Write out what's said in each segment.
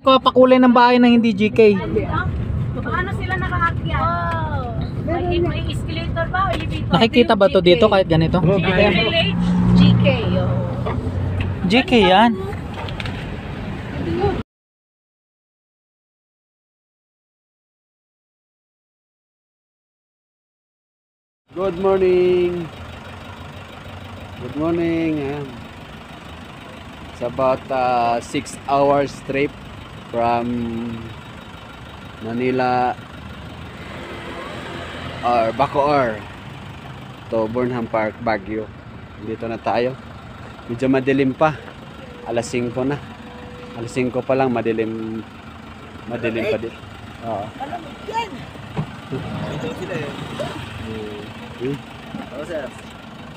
nagpapakulay ng bahay ng hindi GK. Paano sila nakaakyat? May escalator ba o elevator? Nakikita ba to dito kahit ganito? Village? GK. GK yan. Good morning. Good morning. It's about 6 hours trip from Manila or Bacoor to Burnham Park, Baguio. Dito na tayo. Medyo madilim pa. Alas 5 na. Alas 5 pa lang madilim. Madilim pa din. Oo.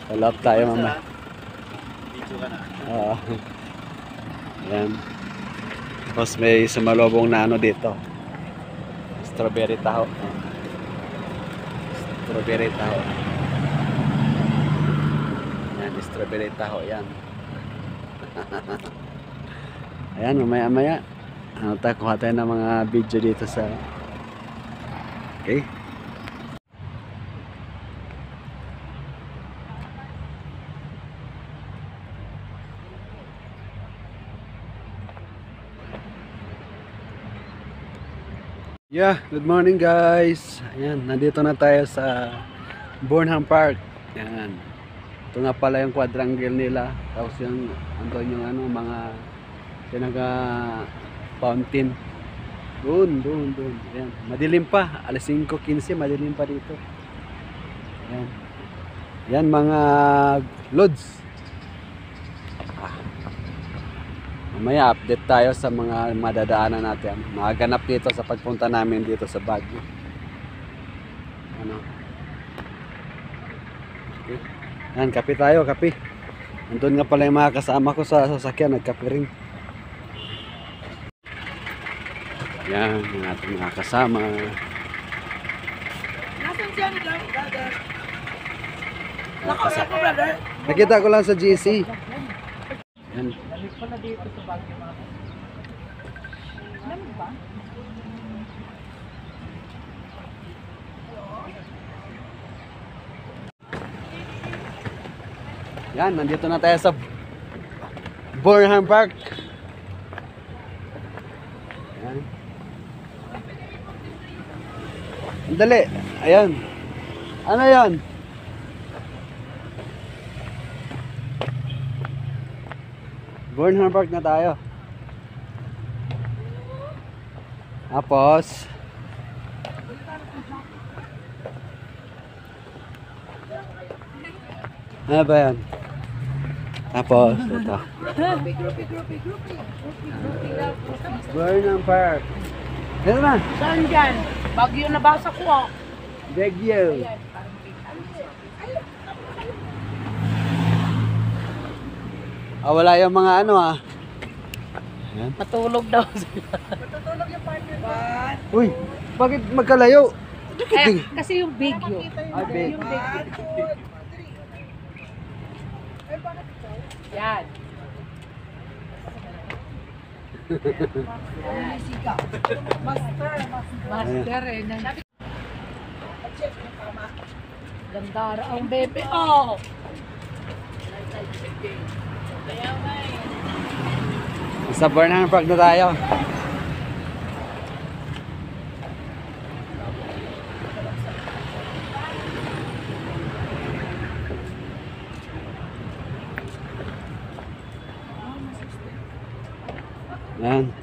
Salap tayo mama. Video ka na. Oo. Ayan. Tapos may sumalobong na ano dito. Strawberry taho. Strawberry taho. Ayan, strawberry taho yan. Ayan, mamaya-maya. Ano tayo, kuha tayo ng mga video dito sa... Okay. Yeah, good morning guys. Ayan, nandito na tayo sa Burnham Park. Ayan. Ito nga pala yung quadrangle nila. Tapos yung andun yung ano, mga pinaga fountain. Doon. Ayan. Madilim pa. Alas 5:15, madilim pa dito. Ayan. Ayan mga lods. Mamaya update tayo sa mga madadaanan natin. Maganap dito sa pagpunta namin dito sa Baguio. Ano? Okay. Yan, kape tayo, kape. Andun nga pala yung mga kasama ko sa sasakyan, nagkape rin. Yan, yung ating mga kasama. Nasaan siya nila? Nakita ko lang sa GC. Yan. Balik pala dito sa Baguio mga. Alam ba? Yan, nandito na tayo sa Burnham Park. Yan. Andali. Ayan. Ano yan? Burnham Park na tayo. Tapos ano ba yan? Tapos ito Burnham Park. Ito na. Saan dyan? Bagyo na basa ko. Baguio. Wala yung mga ano Ayan. Matulog daw sila. Uy, bakit magkalayo? Kasi yung bagyo. Big. Yan. Master eh. Gandara ang bebe. Oh! Sa Burnham Park na tayo. Yan.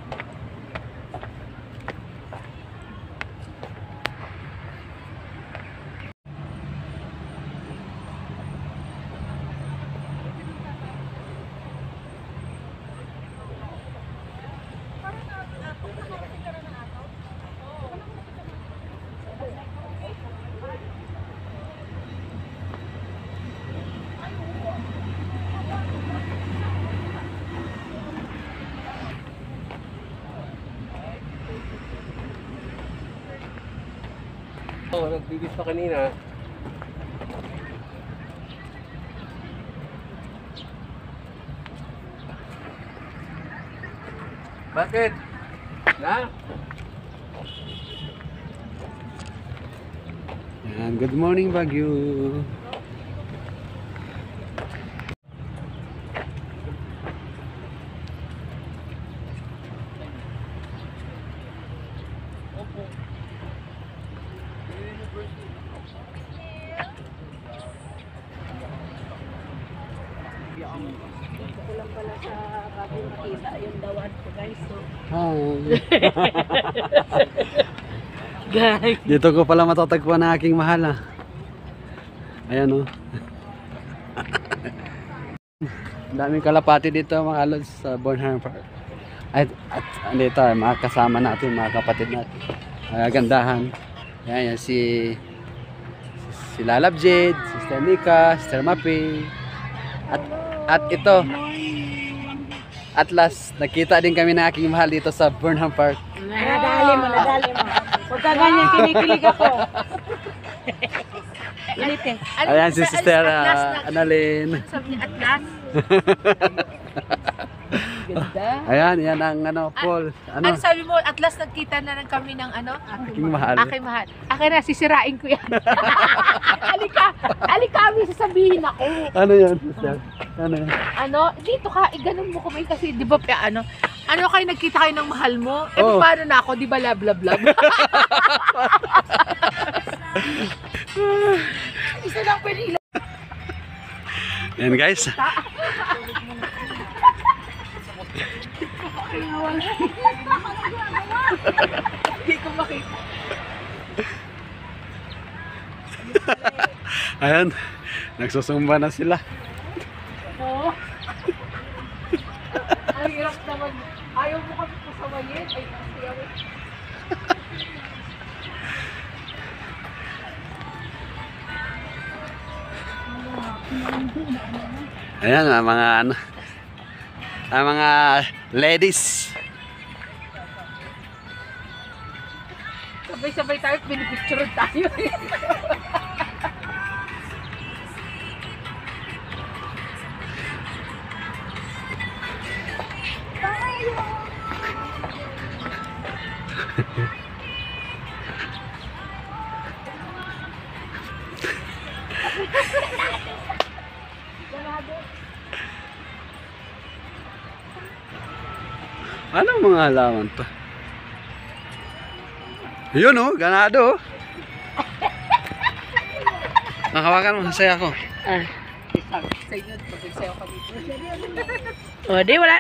Nagbibis pa kanina. Bakit? Na? Yan, good morning Baguio. Dito ko lang pala sa bago makita yung dawan ko guys. So, Hi. guys. Dito ko pala matatagpuan ang aking mahal ah. Ayan oh. Daming kalapati dito mga lods sa Bornholm Park. At dito mga kasama natin, mga kapatid natin. Gandahan. Ayan, yan si Lalab Jade, Sister Nika, Sister Mapi. At ito, at last, nakita din kami ng aking mahal dito sa Bornholm Park. Nadali mo. Huwag ka ganyan, kinikilig ako. Ulitin. Ayan si Sister Annalyn. Sabi niya, Atlas. Ganda. Ayan, yan ang ano, Paul. Ano sabi mo, Atlas nagkita na lang kami ng ano? Aking mahal. Aking mahal. Akin na, sisirain ko yan. Alika kami sasabihin ako. Ano yan, Sister? Ano yan? Ano, dito ka, ganun mo kumay kasi, di ba, ano kayo nagkita kayo ng mahal mo? Eh, Oo. paano na ako, di ba, love. Isa lang pwede ilang. Yan guys. Hindi ko makita. Ayan, nagsusumba na sila. Oo. Ang hirap naman. Ayaw mo kami pasamayin. Ay, kasi ako. Ayan, ang mga ano, ang mga ladies. Sabay-sabay tayo, pinipicture tayo. Anong mga halaman to? Yun oh, ganado oh. Nakawakan mo, masaya ako. Sa inyo, pag-sayo kami. O, di wala.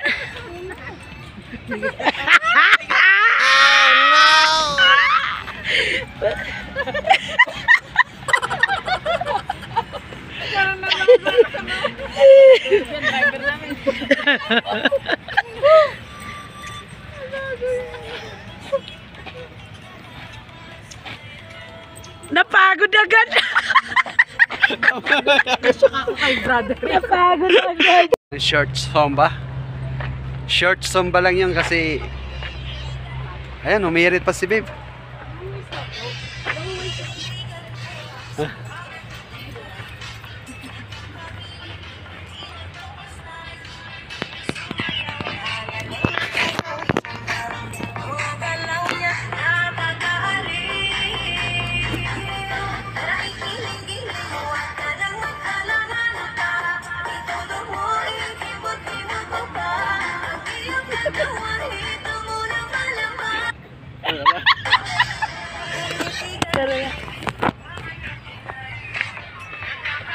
Napagod agad. Ako kay brother. Napagod agad. Short zumba. Short zumba lang yun kasi ayan, umirit pa si babe.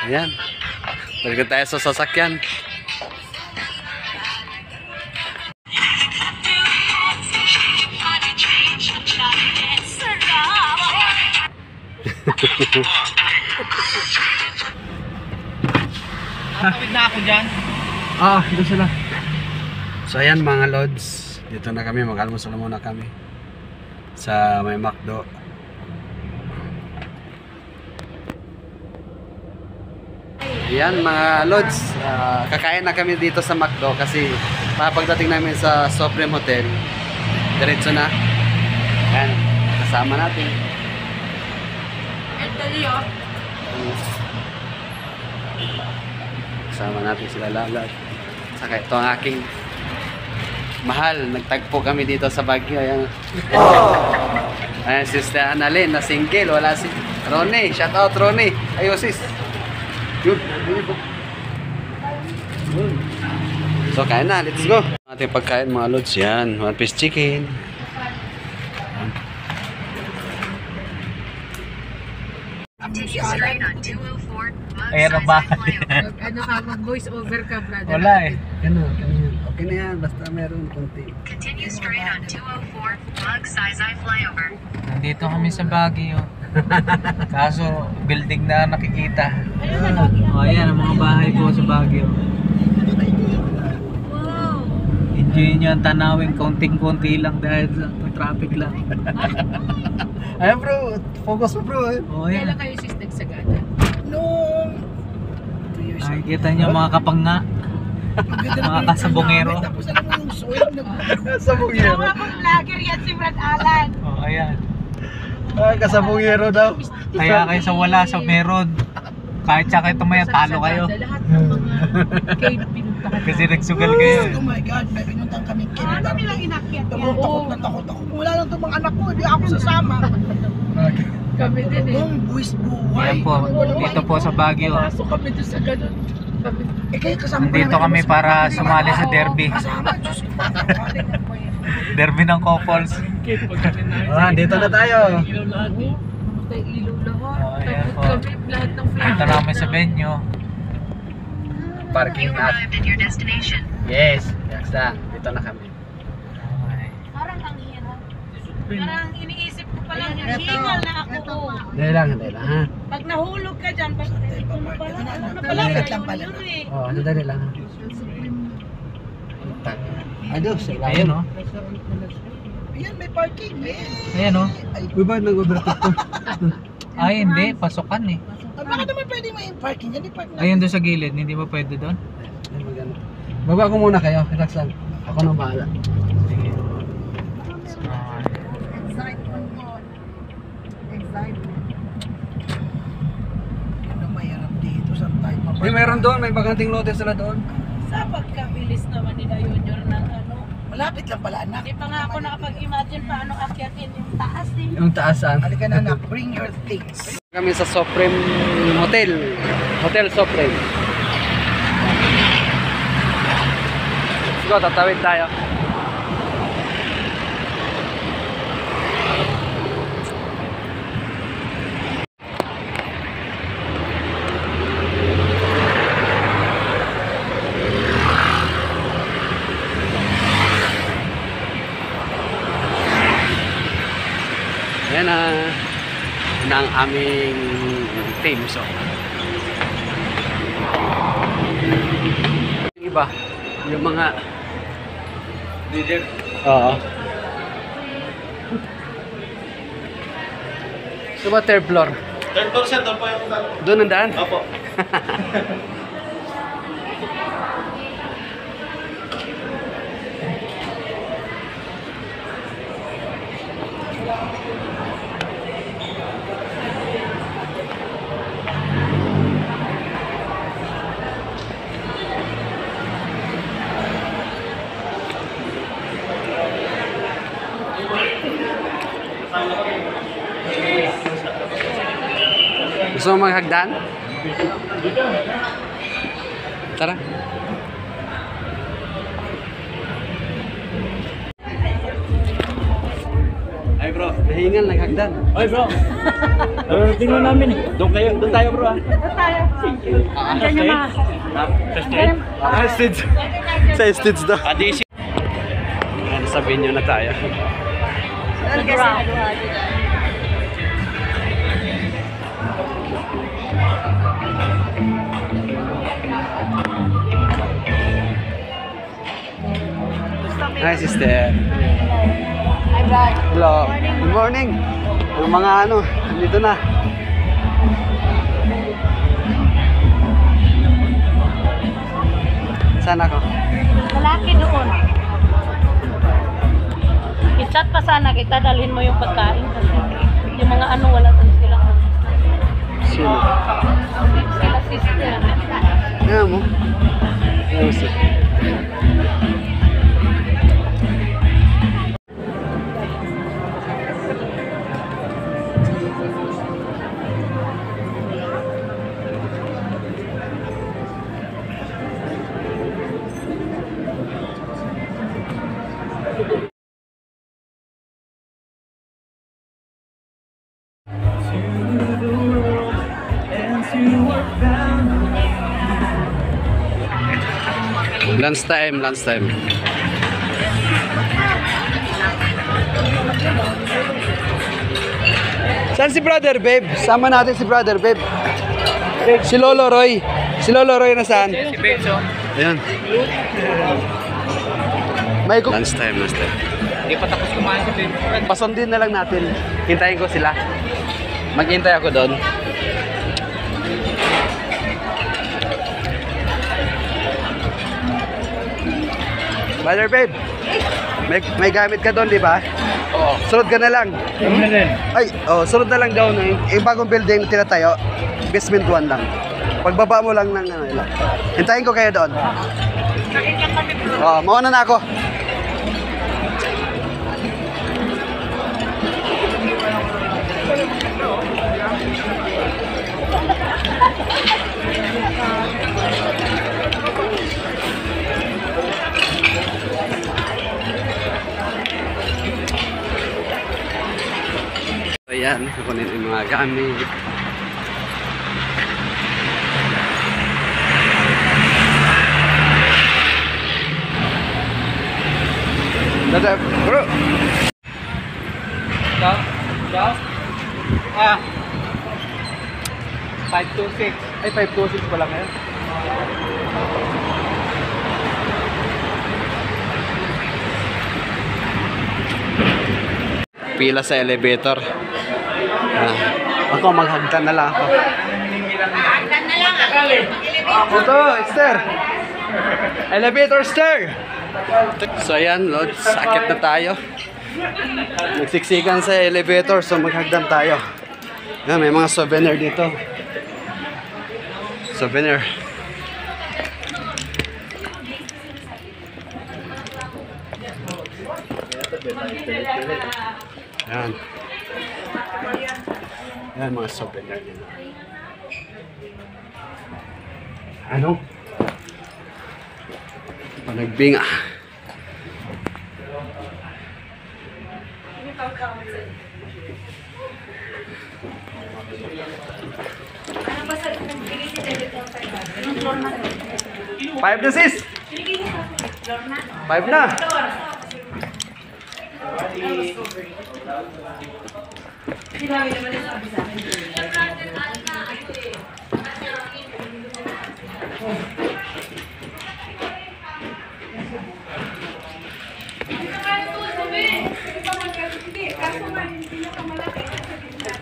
Ayan. Balik tayo sa sasakyan. Nakawid na ako dyan. Doon sila. So ayan mga lods. Dito na kami, mag-almusal muna kami. Sa may McDo. Ayan mga lods, kakain na kami dito sa McDo kasi pagdating namin sa Supreme Hotel, diretso na. Ayan, kasama natin. Kasama natin sila lahat. Saka ito ang aking mahal. Nagtagpo kami dito sa Baguio. Ayan. Ayan, Sister Annalyn na single. Wala si Ronnie. Shout out Ronnie. Ayo sis. Yun. So kain na. Let's go. Ating pagkain mga lods. Yan. One piece chicken. Ayan ang bahay. Ano ka, mag-voice over ka, brother? Wala eh. Ano? Okay na yan. Basta meron konti. Continue straight on 204, Magsaysay flyover. Nandito kami sa Baguio. Kaso, building na nakikita. Oh, ayan ang mga bahay po sa Baguio. Enjoy nyo ang tanawin. Konting-konti lang dahil sa traffic lang. Ayan bro. Focus mo bro. Oh, ayan. Kailan kayo sis nagsagana? Nakikita nyo mga kapanga. Mga kasabongero. Kasabongero. Vlogger yan si Brad Alan. Oh, ayan. Ay, kasabongero daw. Kaya kayo sa wala, sa meron. Kahit sa kayo tumaya, talo kayo. Lahat ng mga cave pinuntahan. Kasi nagsugal kayo. Oh my God, may pinuntang kami Ano nilang inakyat yan? Takot na takot ako. Wala lang itong mga anak ko, hindi ako sasama. Kami din eh. Yung buwis buhay. Ayan po, dito po sa Baguio. Pasok kami doon sa ganun. Kami, Eh kayo kasama pa Dito namin, kami mas- para sumali sa derby. Kasama, Diyos ko. Derby ng couples. Ah, dito na tayo. matay ilaw lahat. Oh, ayan Takot po. kami lahat ng Punta namin sa venue. Parking You lot. arrived at your destination. Yes. Yes lang. Dito na kami. Parang ang hirap. Parang iniisip ko pa lang yung hingal na ako. Dali lang ha. Pag nahulog ka dyan, pag ito mo pala, ano na pala, Ingat lang yun pala. yun eh. Oh, dali lang ha. Adios. Ayan o. Ayan, may parking. Yeah. Ayan o. Uy, ba nag-overtake to? Ay, hindi. Pasukan eh. Bakit naman pwede may parking? Yan, park na. Ayun doon sa gilid. Hindi ba pwede doon? Baba ko muna kayo. Relax lang. Ako nang bahala. Sige. Ano mahirap dito sa tayo May mapark? meron doon. May baganting lote sila doon. Sa pagkabilis naman nila Junior ng ano. Malapit lang pala, anak. Hindi pa nga ako nakapag-imagine paano akyatin yung taas din. Yung taasan. Halika na, anak. Bring your things. Kami sa Supreme Hotel. Hotel Supreme. Let's go, tatawid tayo. Ayan na ang aming team. So, yung iba, yung mga leader. Oo. So ba third floor? Third floor sir, doon po yung daan. Doon ang daan? Opo. Gusto mo maghagdan? Tara. Ay bro, nahingal naghagdan. Ay bro. Tingnan namin eh. Doon tayo bro ah. Diyan yung mga... Stage. Sa stage daw. Adisi. Ayan, sabihin nyo na tayo. Hi sister. Hi, Brad. Hello. Good morning. Yung mga ano, dito na. Saan ako? Lalaki doon. I-chat pa sana kita, dalhin mo yung pagkain kasi yung mga ano wala doon sila. Sino? Sila sister. Ayan mo. Ayan mo sister. Lunch time, lunch time. Saan si Brother Babe? Sama natin si Brother Babe. Si Lolo Roy. Si Lolo Roy na saan? Si Benzo. Ayan. May lunch time, lunch time. Hindi pa tapos kumain si Benzo. Pasundin na lang natin. Hintayin ko sila. Maghintay ako doon. Brother Babe, may gamit ka doon, di ba? Oo. Sunod ka na lang. Ay, sunod na lang daw na yung bagong building na tinatayo. Basement 1 lang. Pagbaba mo lang ng ano lang. Hintayin ko kayo doon. Mauna na ako. Ayan, kukunin yung mga gamit. Dada, bro. Ikaw? Ikaw? 526. Ay, 526 pa lang ngayon. Pila sa elevator. Ako, maghagdan na lang ako. Hagdan na lang ako. Ito, Esther. Elevator stair. So ayan, Lods, sakit na tayo. Nagsiksikan sa elevator, so maghagdan tayo. Yan, may mga souvenir dito. Souvenir. Yan. Yan, mga souvenir dito. Ano? Panagbinga. Five na sis! 5 na!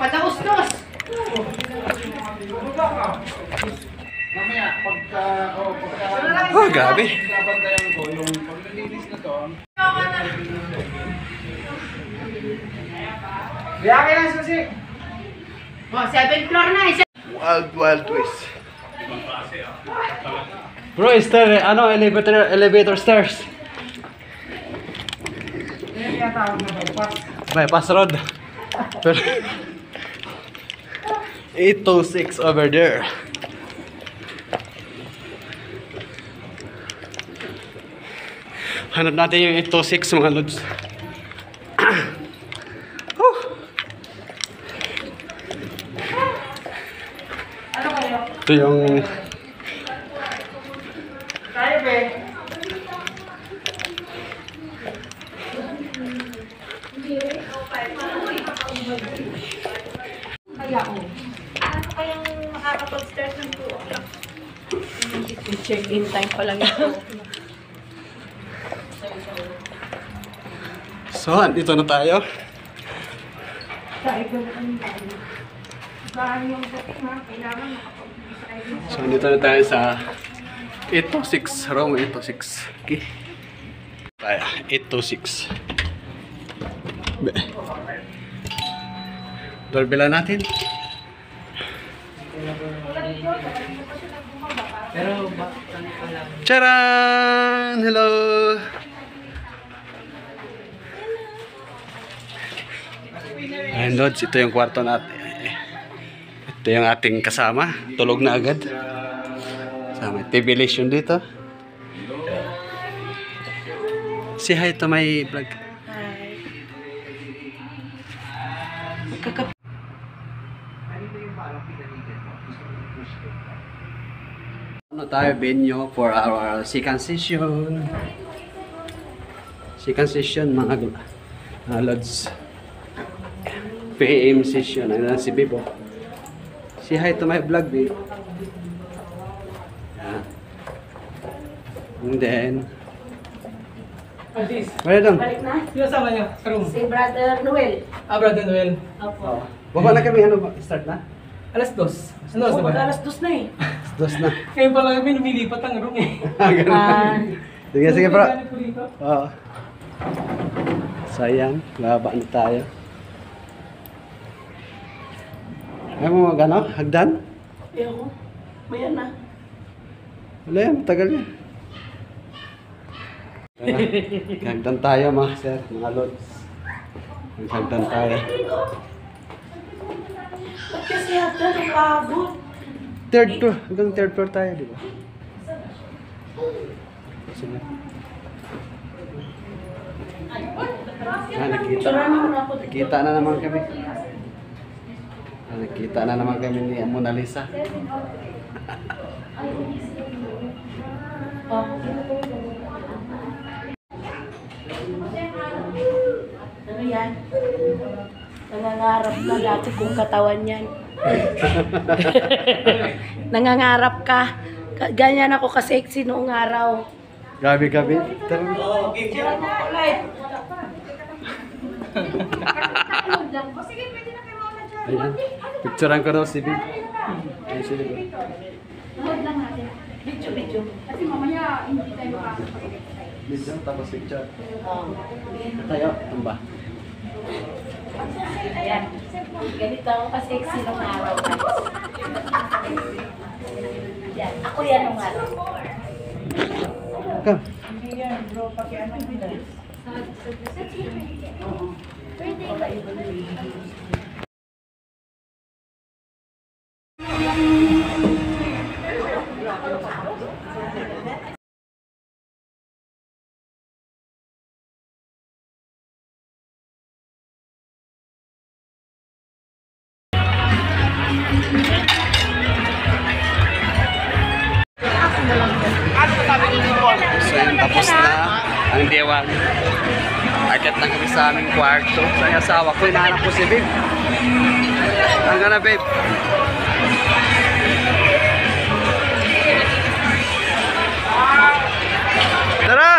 Padaustos. Oh, gabi. Oh, 7th floor na. Wild, wild twist. Bro, Esther, ano, elevator stairs. Bypass road. Pero 826 over there. Hanap natin yung 826 mga lods. Ito yung Kayang makakapag-start ng 2 o'clock. Check-in time pa lang yun. So, andito na tayo. So, andito na tayo sa 826, room 826. Okay. Tayo, 826. Doorbell natin. Pero ano pa lang. Charan! Hello! Ayan, Lods, ito yung kwarto natin. Ito yung ating kasama. Tulog na agad. May TV station dito. Say hi to my vlog. Hi. Ano tayo venue for our second session. Second session mga lods. PM session. Ano si Bibo? Say hi to my vlog, babe. Yeah. And then wala dong. Sino sama niyo? Sa room? Si Brother Noel. Brother Noel. Opo. Baba na kami, ano, start na? Alas 2. Ano oras na ba? Alas 2 na eh. Dos na. Ngayon pa lang kami lumilipat ang room eh. Sige, bro. Ganit po dito. Oo. Sayang, baba na tayo. Ayaw mo mag-ano? Hagdan? Ayoko. Mayan na. Wala yan, matagal yan. Hagdan tayo mga sir, mga lods. Hagdan tayo. Ba't kasi hagdan ang abot? Third floor, hanggang third floor tayo, di ba? Sige. Nakita. Nakita na naman kami. Nakita na naman kami ni Mona Lisa. Ano yan? Nangangarap na dati kung katawan yan. Nangangarap ka. Ganyan ako ka-sexy noong araw. Gabi-gabi. Tara. Ayan. Picturean ko daw si Big. Ayan si Big. Video. Video, tapos picture. Tayo, tumba. Ayan. Ganito ako ka-sexy noong araw. Yan. Ako yan noong araw. Come. So yun, tapos na ang dewan. Akit na kami sa aming kwarto. So yung asawa ko, hinahanap ko si Babe. Hanggang na, Babe. Tara!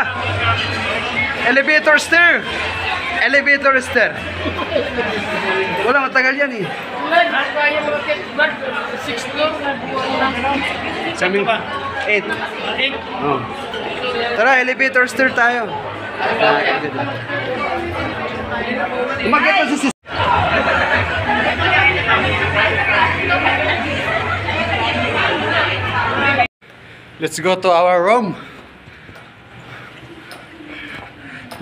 Elevator stair! Elevator stair! Wala, matagal yan eh. Sa aming 8. Oh. Tara, elevator stair tayo. Umakyat na si sis. Let's go to our room.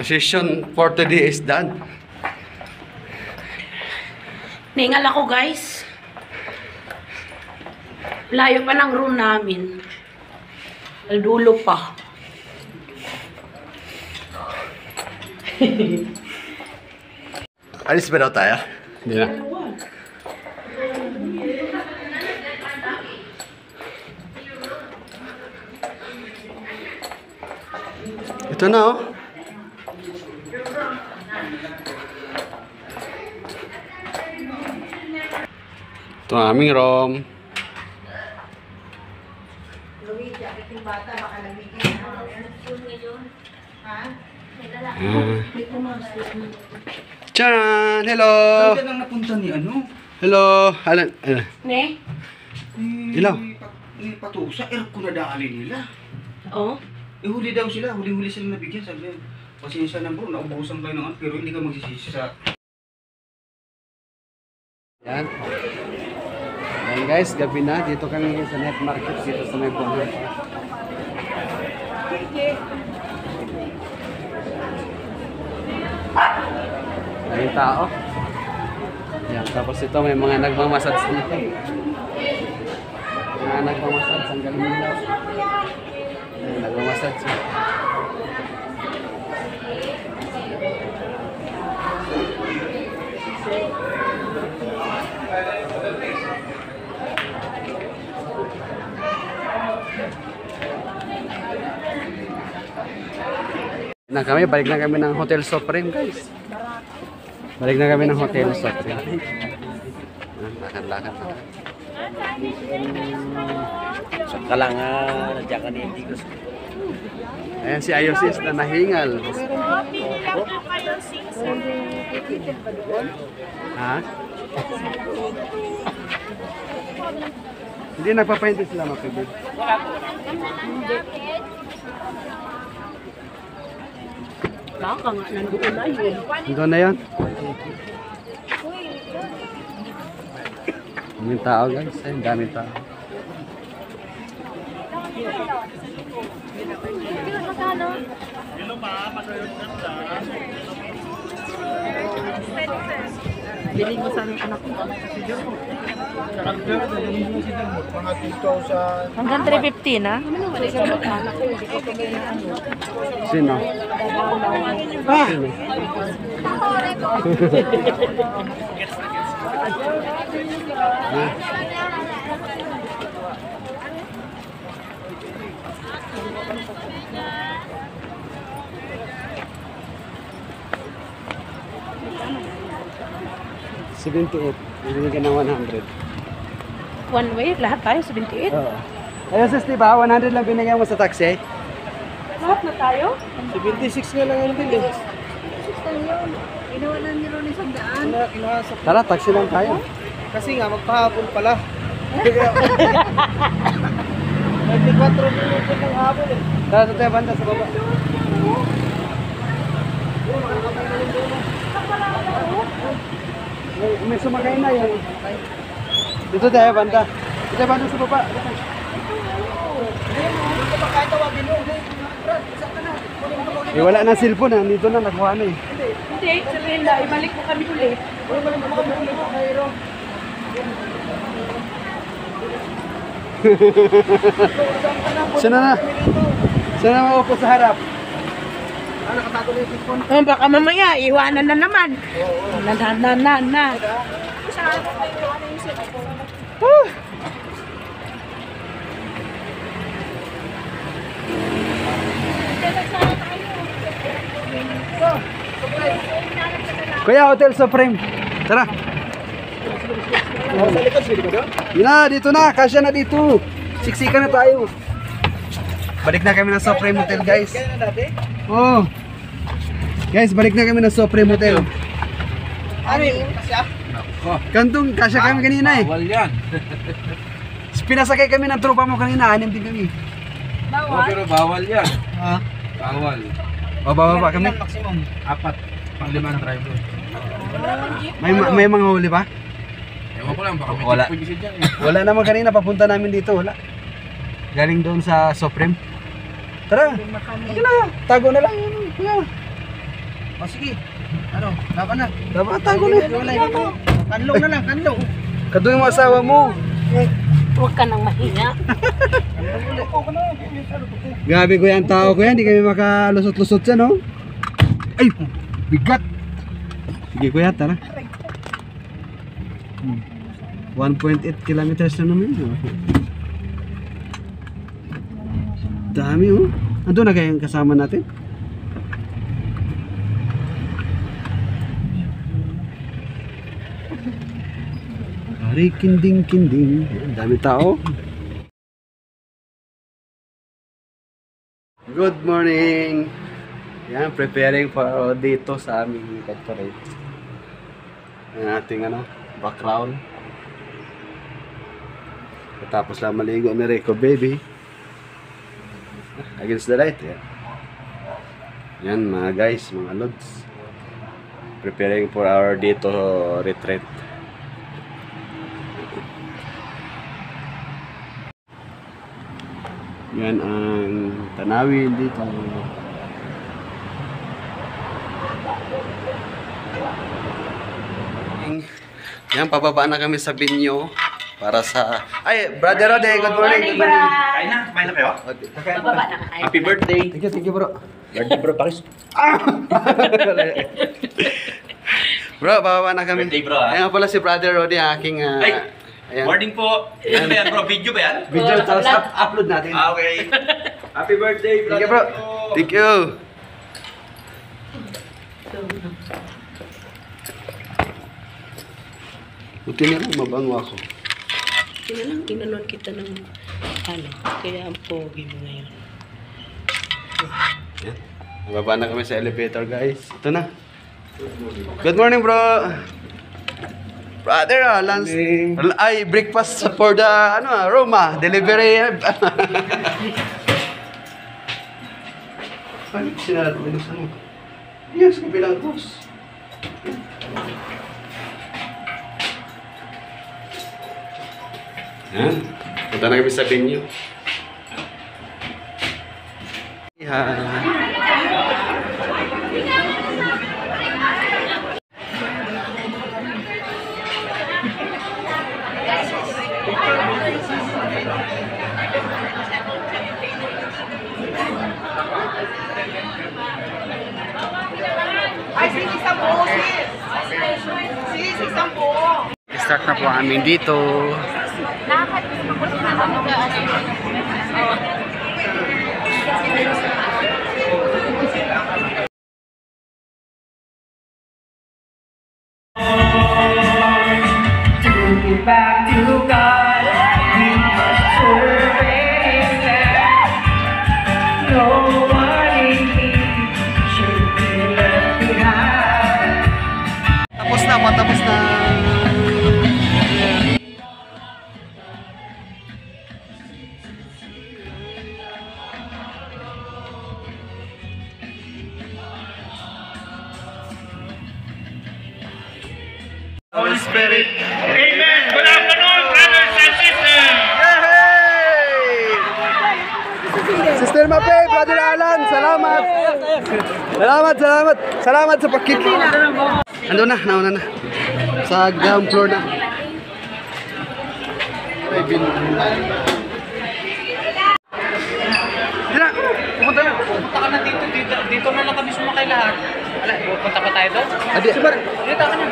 The session for today is done. Ningal ako guys. Layo pa ng room namin. Dulo pa. Alis ba daw tayo? Hindi na. Ito na oh. Ito ang aming room. Tcharan! Hello! Saan lang napunta ni ano? Hello! Alan? Ne? Ilaw? Ni Patusa, ko na dali nila. Oh? Huli daw sila, huli-huli sila nabigyan. Sabi niya, pasensya na bro, naubusan kayo ng ano, pero hindi ka magsisisi sa... Yan. Yan guys, gabi na. Dito kami sa night market dito sa may Bonham Park. Ayun tao. Yan, tapos ito may mga nagmamassage dito. Mga nagmamassage, ang galing nila. Ayun, nagmamassage. Balik na kami ng Hotel Supreme, guys. Balik na kami ng Hotel Supreme. Lakad-lakad na. Saka lang nandiyan ka ni Indigos. Ayan si Ayosis na nahingal. Ha? Hindi nagpapahinti sila makibig. Baka nga, nandoon na yun. Doon na yun. Daming tao, guys. Ayun, daming tao. Bilhin mo sa aming anak ko. Mga 2,000. Hanggang 350 na? Sino? Sino? $78. Bibili ka ng 100. One way, lahat tayo, 78. Oo. Ayun, sis, diba? 100 lang binigyan mo sa taxi. Lahat na tayo? 76 nga lang yung bili. Inawalan niyo rin isang daan. Tara, taxi lang tayo. Kasi nga, magpahapon pala. 24 minutos ng hapon eh. Tara, sa tayo banda sa baba. May sumakay na yun. Dito tayo banda. Dito tayo banda sa baba. Eh, wala na cellphone ha. Dito na, nakuha na eh. Hindi, sabihin na, ibalik mo kami ulit. Sana na. Sana na maupo sa harap. Baka mamaya, iwanan na naman. Na. Kuya, Hotel Supreme. Tara. Yun na, dito na. Kasya na dito. Siksika na tayo. Balik na kami ng Supreme Hotel, guys. Oh. Guys, balik na kami ng Supreme Hotel. Ano yun? Kasi Kantong, kasya kami kanina eh. Bawal yan. Pinasakay kami ng tropa mo kanina. 6 din kami. Pero bawal yan. Ha? Bawal. O, bababa kami. maximum. 4. Pang-5 driver. May mga huli ba? Ewan ko lang, baka may Wala. checkpoint dyan eh. Wala naman kanina, papunta namin dito, wala. Galing doon sa Supreme. Tara, sige na, tago na lang. Kuya. O sige. Ano? Laban na. Dapat tago na. Kanlong na lang, kanlong. Kadoy mo asawa mo. Huwag ka nang mahinga. Grabe ko yan tao ko yan, hindi kami makalusot-lusot siya, no? Ay, bigat. Sige kuya, tara. 1.8 kilometers na naman. Dami oh. Ando na kayang kasama natin? Ari kinding-kinding. Dami tao. Good morning. Yan, preparing for dito sa aming corporate. Ang ating background. Tapos lang maligo ni Rico baby. Against the light. Yan. Yan mga guys, mga lods. Preparing for our dito retreat. Yan ang tanawin dito. Yan, pababa na kami sa Binyo para sa... Ay, Brother Rode, good morning. Good morning. Kain na kayo? Bababa na kayo. Happy birthday! Thank you bro. Birthday bro, pakis. Bro, bababa na kami. Birthday, bro, ah. Ayan nga pala si Brother Rode, ang aking... Ay! ayan, Morning po! Ano ba yan bro? Video ba yan? video, tapos upload natin. Okay. Happy birthday, Thank you bro. Thank you. Buti na lang mabango ako. Yun lang, inanon kita ng ano. Kaya ang pogi mo ngayon. Yan. Nababa na kami sa elevator, guys. Ito na. Good morning, bro. Brother, lunch. Ay, breakfast for the Roma delivery. Ano sinara ko sa ano? Yes, kabilang boss. Yan. Punta na kami sa venue. Start na po amin dito. Tapos na, patapos na. Holy Spirit. Amen. Good afternoon, brothers and sisters. Yay! Sister Mape, Brother Alan, salamat. Salamat sa pagkikita. Ando na, nauna na. Sa ground floor na. Ay, pumunta na. Punta ka na dito. Dito na lang kami sumakay lahat. Wala, punta pa tayo doon? Adi, Dito ka na.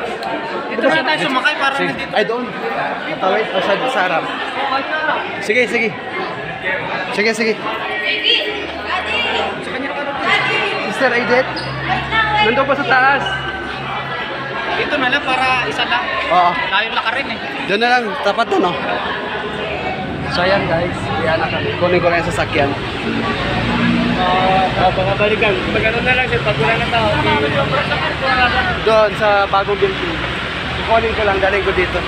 Dito na tayo sumakay para nandito. ay doon. Patawid o sa harap. Sige. Sister Aidet, nandun pa sa taas. Dito na lang para isa lang. Oo. Tayo laka rin eh. Doon na lang, tapat na no? So ayan guys, yan na kami. Kunin ko lang yung sasakyan. Balikan. Pagkano na lang siya, pag wala na tao. Doon sa bagong building. Kunin ko lang, daling ko dito.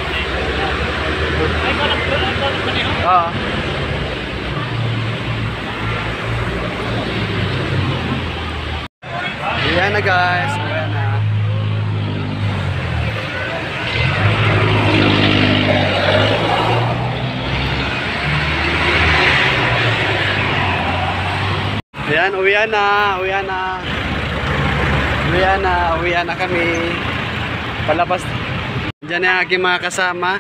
Oo. Ayan na guys. Ayan na. Ayan, uwian na kami. Palabas. Diyan ang aking mga kasama.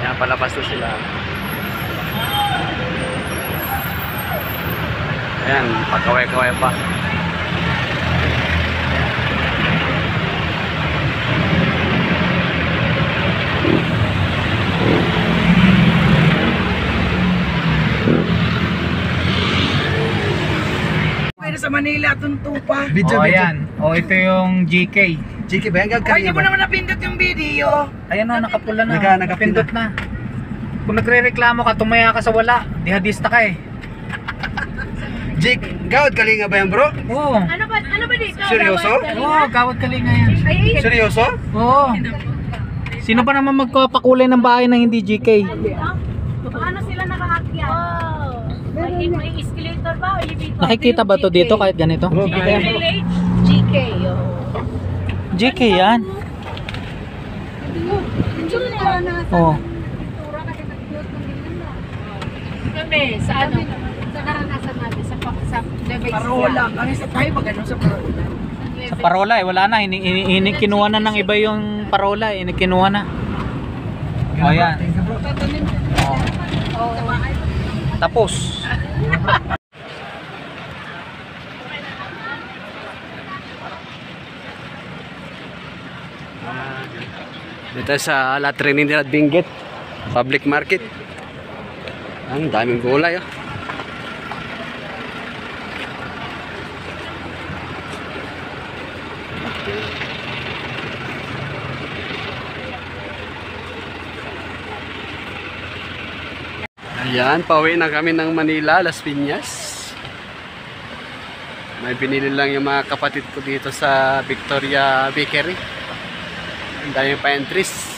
Ayan, palabas na sila. Ayan, pagkaway-kaway pa. Pwede sa Manila, tunto pa. Ayan. Ito yung GK. Chiki ba? Hanggang Kaya kanina mo ba? naman napindot yung video. Ayan o, nakapula na. Nakapindot. Nakapindot na. Kung nagre-reklamo ka, tumaya ka sa wala. Dihadista ka eh. Jik, gawad kalinga ba yan bro? Oo. Ano ba dito? Seryoso? Oo, gawad kalinga yan. Seryoso? Oo. Sino pa naman magpapakulay ng bahay ng hindi GK? Paano sila nakaakyat? May escalator ba? O elevator? Nakikita ba to dito kahit ganito? Village? GK, GK yan. Oo. Kami, sa ano? Sa naranasan natin, sa Levi's. Parola. Kami sa tayo mag sa parola. Sa parola eh, wala na. Kinuha na ng iba yung parola eh. Kinuha na. O yan. Tapos. Dito sa La Trinidad Benguet Public Market. Ang daming gulay oh. Ayan, pauwi na kami ng Manila, Las Piñas. May binili lang yung mga kapatid ko dito sa Victoria Bakery. Ang daming pine trees.